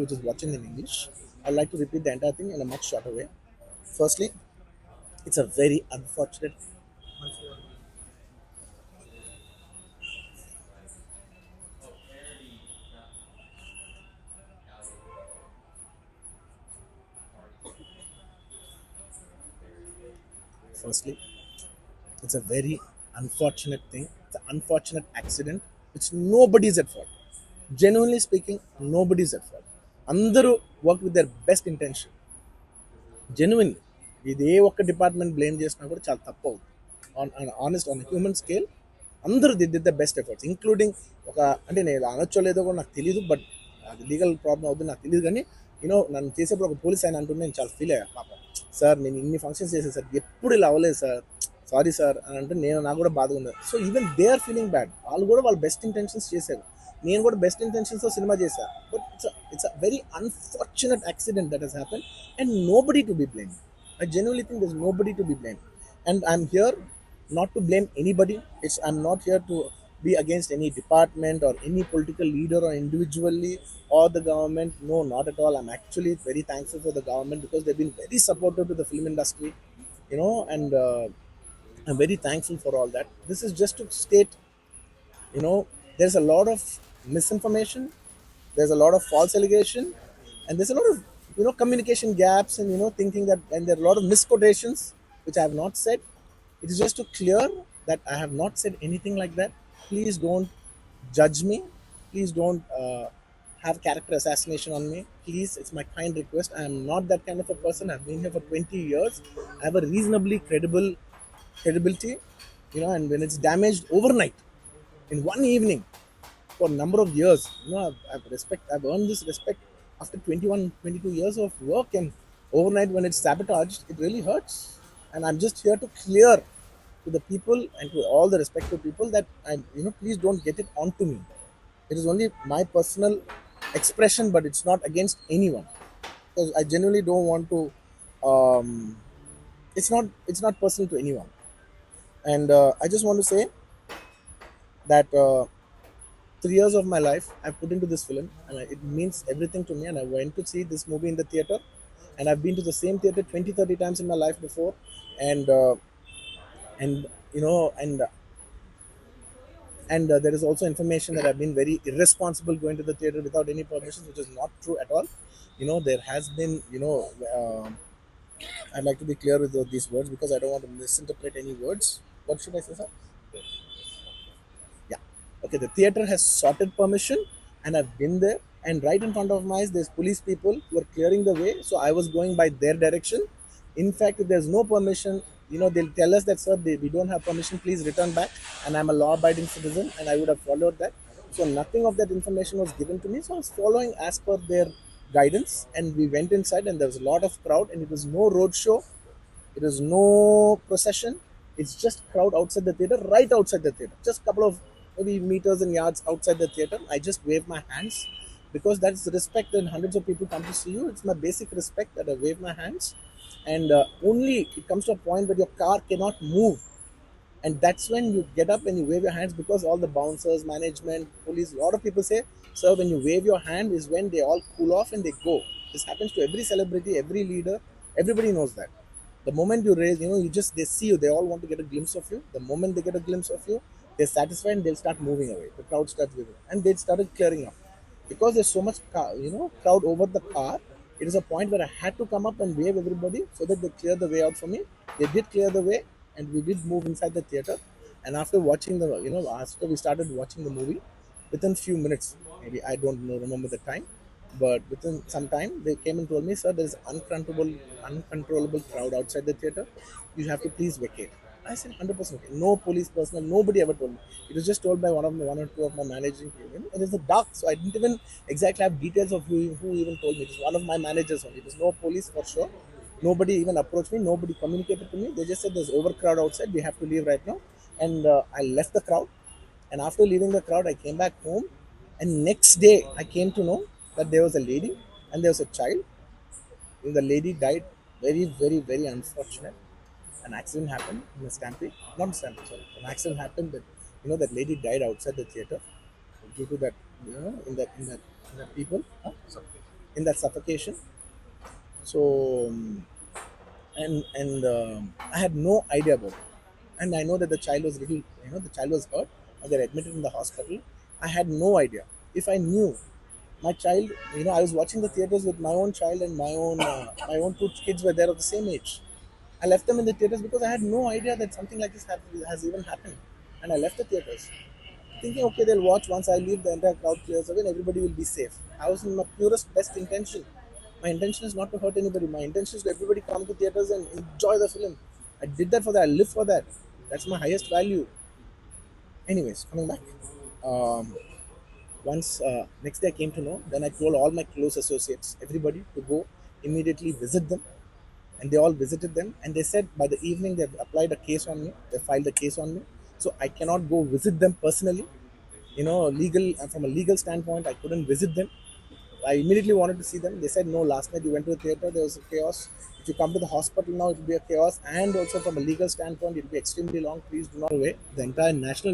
which is watching in English. I'd like to repeat the entire thing in a much shorter way. Firstly, it's a very unfortunate. Firstly, it's a very unfortunate thing. It's an unfortunate accident which nobody is at fault. Genuinely speaking, nobody is at fault. Andaru worked with their best intention. Genuinely, ఇది ఏ ఒక్క department blame చేసినా కూడా చాలా తప్పు అవుతుంది. On human scale అందరూ దిద్ది the best efforts including ఒక అంటే నేను అనొచ్చో లేదో కూడా నాకు తెలియదు, బట్ అది లీగల్ ప్రాబ్లం అవుతుంది నాకు తెలియదు. కానీ నన్ను చేసేప్పుడు ఒక పోలీస్ ఆయన అంటుంటే నేను చాలా ఫీల్ అయ్యా. పాపం సార్ నేను ఇన్ని ఫంక్షన్స్ చేశాను సార్, ఎప్పుడు ఇలా అవ్వలేదు సార్, సారీ సార్ అని అంటే నాకు కూడా బాధగా ఉంది. So even they are feeling bad. వాళ్ళు కూడా వాళ్ళ బెస్ట్ ఇంటెన్షన్స్ చేశారు, నేను కూడా బెస్ట్ ఇంటెన్షన్స్తో సినిమా చేశాను. But it's a very unfortunate accident that has happen and nobody to be blame. I genuinely think there's nobody to be blamed. And I'm here not to blame anybody. I'm not here to be against any department or any political leader or individually or the government. No, not at all. I'm actually very thankful for the government because they've been very supportive to the film industry, and I'm very thankful for all that. This is just to state, there's a lot of misinformation, there's a lot of false allegation, and there's a lot of communication gaps, and thinking that, and there are a lot of misquotations which I have not said. It is just to clear that I have not said anything like that. Please don't judge me. Please don't have character assassination on me. Please, it's my kind request. I am not that kind of a person. I've been here for 20 years. I have a reasonably credibility, and when it's damaged overnight in one evening for a number of years, I've earned this respect after 21, 22 years of work, and overnight when it's sabotaged, it really hurts. And I'm just here to clear to the people and to all the respective people that please don't get it onto me. It is only my personal expression, but it's not against anyone, because I genuinely don't want to. Um, it's not personal to anyone, and I just want to say that 3 years of my life I put into this film, and it means everything to me. And I went to see this movie in the theater, and I've been to the same theater 20, 30 times in my life before, and and you know, and there is also information that I've been very irresponsible going to the theater without any permission, which is not true at all. There has been, I'd like to be clear with these words because I don't want to misinterpret any words. What should I say, sir? Yeah. Okay, the theater has sorted permission, and I've been there. And right in front of my eyes, there's police people who are clearing the way. So I was going by their direction. In fact, if there's no permission, they'll tell us that, sir, we don't have permission, please return back. And I'm a law abiding citizen, and I would have followed that. So nothing of that information was given to me. So I was following as per their guidance. And we went inside, and there was a lot of crowd, and it was no road show. It is no procession. It's just crowd outside the theater, right outside the theater. Just a couple of maybe meters and yards outside the theater. I just wave my hands because that's the respect, and hundreds of people come to see you. It's my basic respect that I wave my hands. And only it comes to a point where your car cannot move. And that's when you get up and you wave your hands, because all the bouncers, management, police, a lot of people say, sir, when you wave your hand is when they all cool off and they go. This happens to every celebrity, every leader. Everybody knows that. The moment you raise, they see you, they all want to get a glimpse of you. The moment they get a glimpse of you, they're satisfied and they'll start moving away. The crowd starts moving. And they started clearing up. Because there's so much, crowd over the car, it is a point where I had to come up and wave everybody so that they clear the way out for me. They did clear the way, and we did move inside the theater. And after watching after we started watching the movie, within few minutes, maybe I don't know, remember the time, but within some time, they came and told me, sir, there is uncontrollable crowd outside the theater. You have to please vacate. I said 100% okay. No police personnel, nobody ever told me. It was just told by one or two of my managing people. It is a dark, so I didn't even exactly have details of who even told me. It was one of my managers only. It was no police for sure. Nobody even approached me. Nobody communicated to me. They just said there's overcrowd outside. We have to leave right now. And I left the crowd. And after leaving the crowd, I came back home. And next day, I came to know that there was a lady and there was a child. And the lady died. Very, very, very unfortunate. An accident happened in a stampede. Not a stampede, sorry. An accident happened that that lady died outside the theater due to that, in that people. Huh? Sorry. in that suffocation. So I had no idea about it, and I know that the child was little, the child was hurt, and they're admitted in the hospital. I had no idea. If I knew my child, I was watching the theaters with my own child, and my own two kids were there of the same age. I left them in the theaters because I had no idea that something like this has even happened, and I left the theaters thinking, okay, they'll watch. Once I leave, the entire crowd clears away and everybody will be safe. I was in my purest best intention. My intention is not to hurt anybody. My intention is to everybody come to theaters and enjoy the film. I did that for that. I live for that. That's my highest value. Anyways, coming back. Um, Once next day I came to know, then I told all my close associates, everybody, to go immediately visit them, and they all visited them, and they said by the evening they've applied a case on me. They filed a case on me, so I cannot go visit them personally. Legal, from a legal standpoint, I couldn't visit them. I immediately wanted to see them. They said, no, last night you went to the theater, there was a chaos. If you come to the hospital now, it will be a chaos. And also from a legal standpoint, it will be extremely long. Please do not away. The entire national